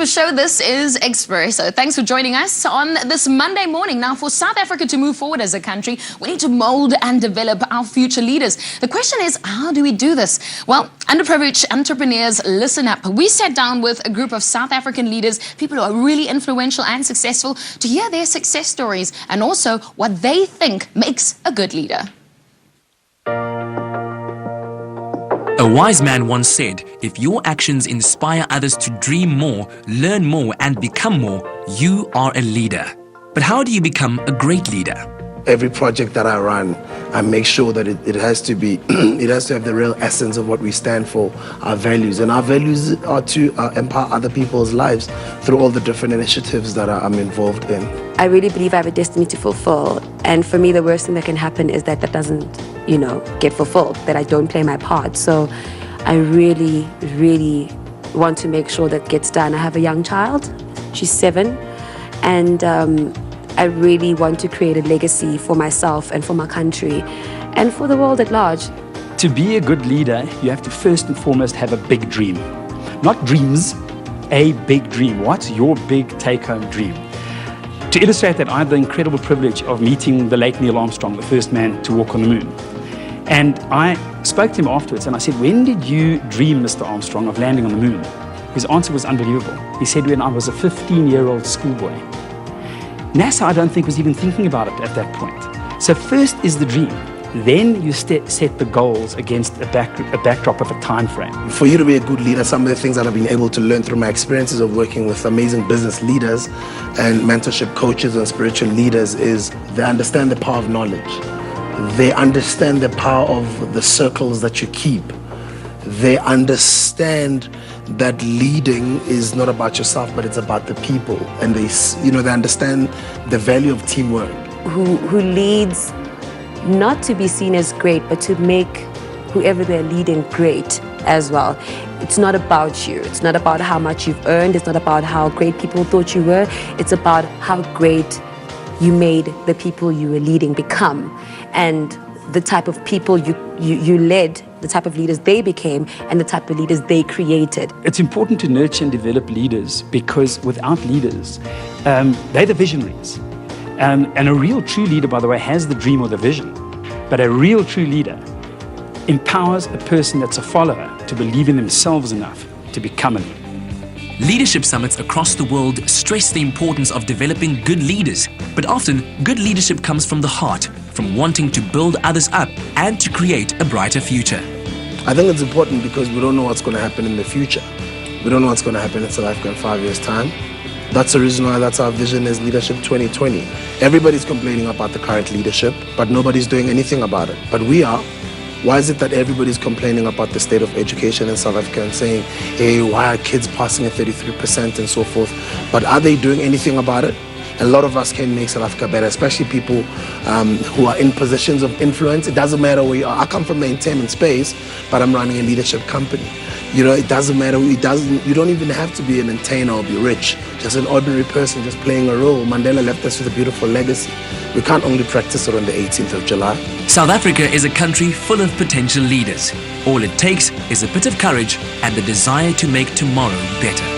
for show. This is Expresso. Thanks for joining us on this Monday morning. Now, for South Africa to move forward as a country, we need to mold and develop our future leaders. The question is, how do we do this? Well, underprivileged entrepreneurs, listen up. We sat down with a group of South African leaders, people who are really influential and successful, to hear their success stories and also what they think makes a good leader. A wise man once said, if your actions inspire others to dream more, learn more and become more, you are a leader. But how do you become a great leader? Every project that I run, I make sure that it has to be, it has to have the real essence of what we stand for, our values. And our values are to empower other people's lives through all the different initiatives that I'm involved in. I really believe I have a destiny to fulfill. And for me, the worst thing that can happen is that doesn't, get fulfilled, that I don't play my part. So I really, really want to make sure that gets done. I have a young child, she's 7, and I really want to create a legacy for myself and for my country and for the world at large. To be a good leader, you have to first and foremost have a big dream. Not dreams, a big dream. What's your big take-home dream? To illustrate that, I had the incredible privilege of meeting the late Neil Armstrong, the first man to walk on the moon. And I spoke to him afterwards and I said, when did you dream, Mr. Armstrong, of landing on the moon? His answer was unbelievable. He said, when I was a 15-year-old schoolboy. NASA, I don't think, was even thinking about it at that point. So first is the dream. Then you set the goals against a backdrop of a time frame. For you to be a good leader, some of the things that I've been able to learn through my experiences of working with amazing business leaders and mentorship coaches and spiritual leaders is they understand the power of knowledge. They understand the power of the circles that you keep. They understand that leading is not about yourself, but it's about the people. And they understand the value of teamwork. Who leads not to be seen as great, but to make whoever they're leading great as well. It's not about you. It's not about how much you've earned. It's not about how great people thought you were. It's about how great you made the people you were leading become, and the type of people you led, the type of leaders they became, and the type of leaders they created. It's important to nurture and develop leaders, because without leaders, they're the visionaries. And a real true leader, by the way, has the dream or the vision. But a real true leader empowers a person that's a follower to believe in themselves enough to become a leader. Leadership summits across the world stress the importance of developing good leaders. But often, good leadership comes from the heart, from wanting to build others up and to create a brighter future. I think it's important because we don't know what's going to happen in the future. We don't know what's going to happen in South Africa in 5 years' time. That's the reason why that's our vision is Leadership 2020. Everybody's complaining about the current leadership, but nobody's doing anything about it. But we are. Why is it that everybody's complaining about the state of education in South Africa and saying, hey, why are kids passing at 33% and so forth? But are they doing anything about it? A lot of us can make South Africa better, especially people who are in positions of influence. It doesn't matter where you are. I come from the entertainment space, but I'm running a leadership company. It doesn't matter. You don't even have to be an entertainer or be rich. Just an ordinary person just playing a role. Mandela left us with a beautiful legacy. We can't only practice it on the 18th of July. South Africa is a country full of potential leaders. All it takes is a bit of courage and the desire to make tomorrow better.